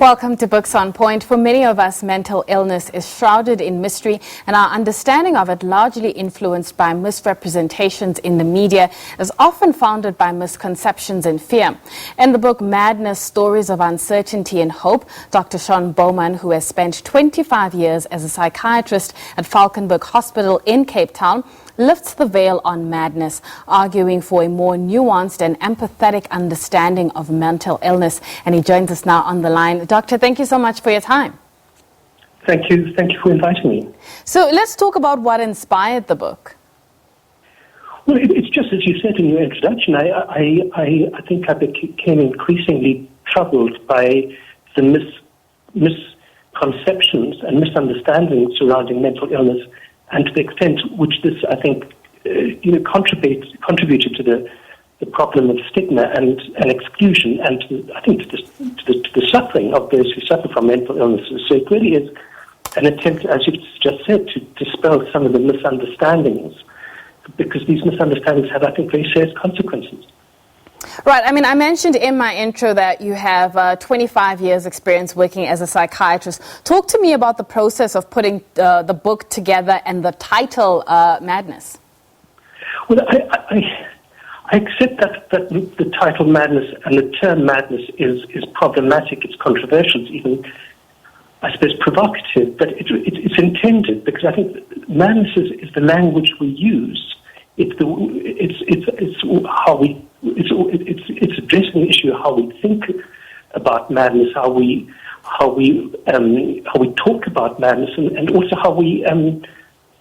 Welcome to Books on Point. For many of us, mental illness is shrouded in mystery, and our understanding of it, largely influenced by misrepresentations in the media, is often founded by misconceptions and fear. In the book Madness, Stories of Uncertainty and Hope, Dr. Sean Baumann, who has spent 25 years as a psychiatrist at Valkenberg Hospital in Cape Town, lifts the veil on madness, arguing for a more nuanced and empathetic understanding of mental illness. And he joins us now on the line. Doctor, thank you so much for your time. Thank you for inviting me. So let's talk about what inspired the book. Well, it's just as you said in your introduction. I think I became increasingly troubled by the misconceptions and misunderstandings surrounding mental illness, and to the extent which this, I think, contributed to the problem of stigma and exclusion, and to the suffering of those who suffer from mental illnesses. So it really is an attempt, as you've just said, to dispel some of the misunderstandings, because these misunderstandings have, I think, very serious consequences. Right. I mean, I mentioned in my intro that you have 25 years experience working as a psychiatrist. Talk to me about the process of putting the book together and the title, Madness. Well, I accept that the title Madness and the term madness is problematic. It's controversial. It's even, I suppose, provocative. But it's intended, because I think madness is the language we use. It's addressing the issue of how we think about madness, how we talk about madness, and also how we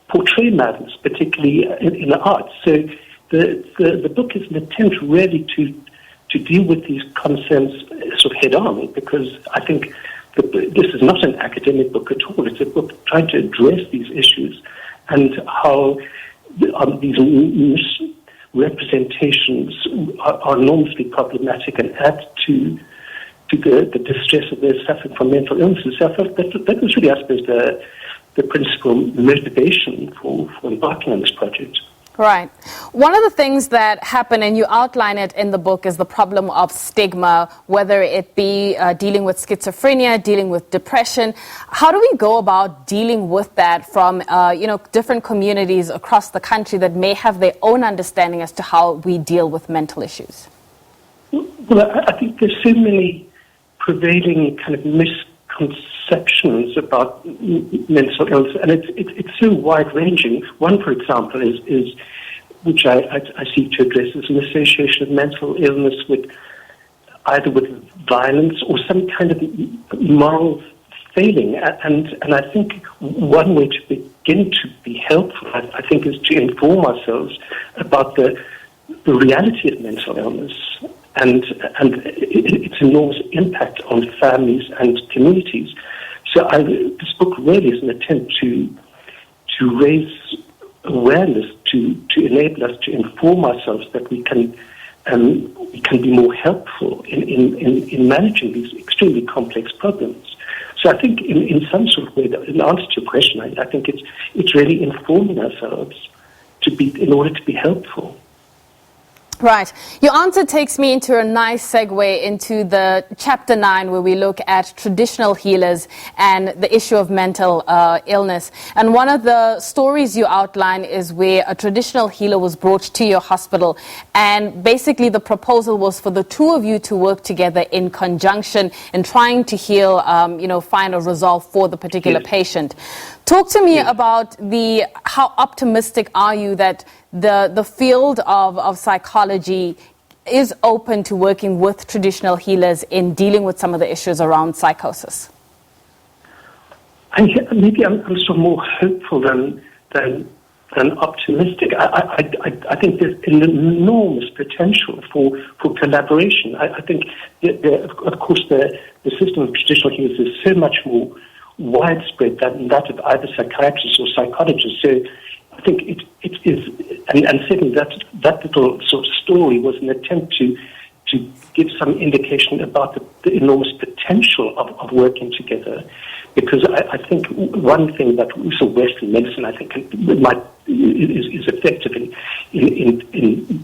portray madness, particularly in the arts. So the book is an attempt really to deal with these concerns sort of head on, because I think this is not an academic book at all. It's a book trying to address these issues and how these misrepresentations are enormously problematic and add to the distress of those suffering from mental illnesses. So I thought that was really, I suppose, the principal motivation for embarking on this project. Right. One of the things that happen, and you outline it in the book, is the problem of stigma, whether it be dealing with schizophrenia, dealing with depression. How do we go about dealing with that from, different communities across the country that may have their own understanding as to how we deal with mental issues? Well, I think there's so many prevailing kind of misconceptions about mental illness, and it's so wide-ranging. One, for example, is which I seek to address, is an association of mental illness with either with violence or some kind of moral failing. And I think one way to begin to be helpful, I think, is to inform ourselves about the reality of mental illness and its enormous impact on families and communities. So this book really is an attempt to raise awareness, to enable us to inform ourselves that we can be more helpful in managing these extremely complex problems. So I think in some sort of way, in answer to your question, I think it's really informing ourselves in order to be helpful. Right. Your answer takes me into a nice segue into the chapter 9, where we look at traditional healers and the issue of mental illness. And one of the stories you outline is where a traditional healer was brought to your hospital, and basically the proposal was for the two of you to work together in conjunction in trying to heal, find a resolve for the particular patient. Talk to me about how optimistic are you that the field of psychology is open to working with traditional healers in dealing with some of the issues around psychosis? Maybe I'm sort of more hopeful than optimistic. I think there's an enormous potential for collaboration. I think, of course, the system of traditional healers is so much more widespread than that of either psychiatrists or psychologists. So I think it is, and certainly that little sort of story was an attempt to give some indication about the enormous potential of working together. Because I think one thing that also Western medicine, I think, is effective in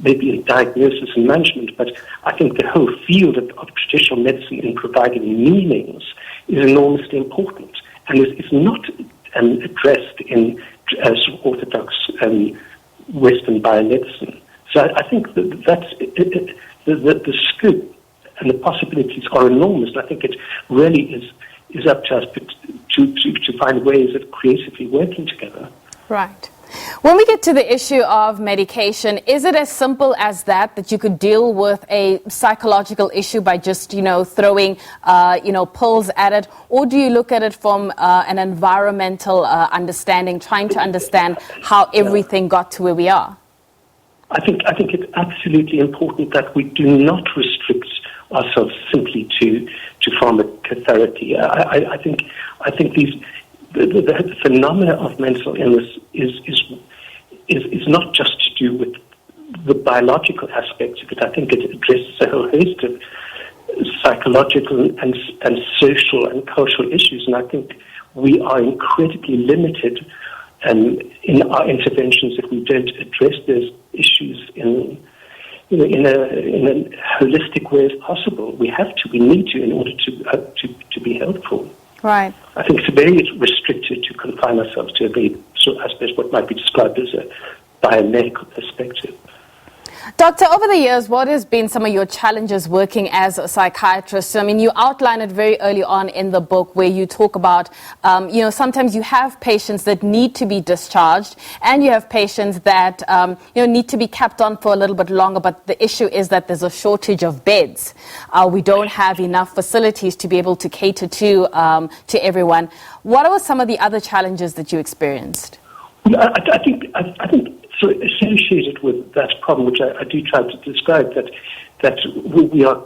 maybe in diagnosis and management, but I think the whole field of traditional medicine in providing meanings is enormously important, and is not addressed in sort of orthodox Western biomedicine. So I think that's the scope and the possibilities are enormous. And I think it really is up to us to find ways of creatively working together. Right. When we get to the issue of medication, is it as simple as that you could deal with a psychological issue by just, throwing, pills at it? Or do you look at it from an environmental understanding, trying to understand how everything got to where we are? I think it's absolutely important that we do not restrict ourselves simply to pharmacotherapy. I think the phenomena of mental illness is not just to do with the biological aspects of it. I think it addresses a whole host of psychological and social and cultural issues, and I think we are incredibly limited in our interventions if we don't address those issues in a holistic way as possible. We need to in order to be helpful. Right. I think it's very restricted to confine ourselves to a very, I suppose, what might be described as a biomedical perspective. Doctor, over the years, what has been some of your challenges working as a psychiatrist? I mean, you outline it very early on in the book where you talk about, sometimes you have patients that need to be discharged and you have patients that, need to be kept on for a little bit longer. But the issue is that there's a shortage of beds. We don't have enough facilities to be able to cater to everyone. What are some of the other challenges that you experienced? I think so associated with that problem, which I do try to describe, that we are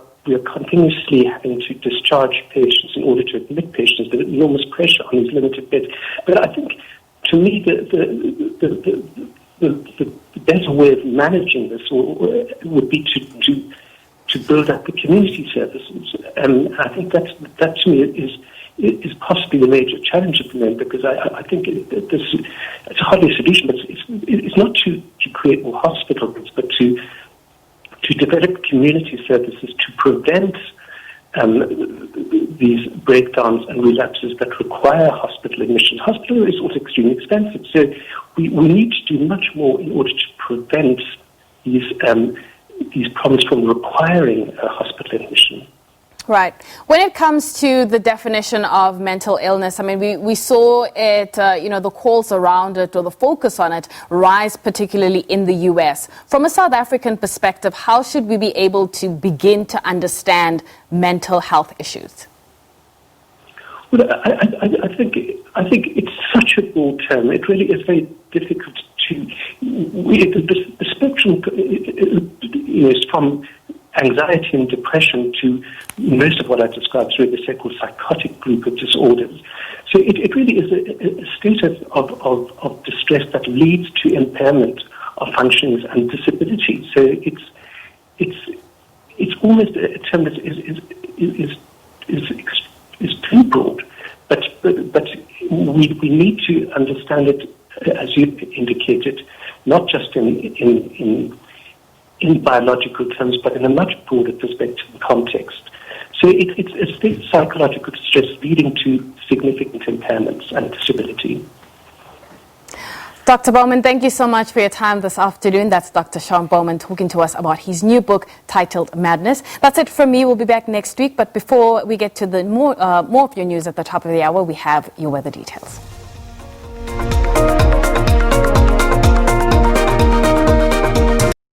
continuously having to discharge patients in order to admit patients. There's enormous pressure on these limited beds. But I think, to me, the better way of managing this would be to build up the community services. And I think that to me is possibly the major challenge at the moment, because I think it's hardly a solution, but it's not to create more hospital beds, but to develop community services to prevent these breakdowns and relapses that require hospital admissions. Hospital is also extremely expensive, so we need to do much more in order to prevent these problems from requiring a hospital admission. Right. When it comes to the definition of mental illness, I mean, we saw it, the calls around it or the focus on it rise, particularly in the U.S. From a South African perspective, how should we be able to begin to understand mental health issues? Well, I think it's such a broad term. It really is very difficult to. The spectrum, is from anxiety and depression to most of what I described through the so-called psychotic group of disorders. So it really is a state of distress that leads to impairment of functions and disability. So it's almost a term that is too broad, but we need to understand it, as you indicated, not just in biological terms, but in a much broader perspective and context. So it's a state of psychological distress leading to significant impairments and disability. Dr. Baumann, thank you so much for your time this afternoon. That's Dr. Sean Baumann talking to us about his new book titled Madness. That's it from me. We'll be back next week. But before we get to the more of your news at the top of the hour, we have your weather details.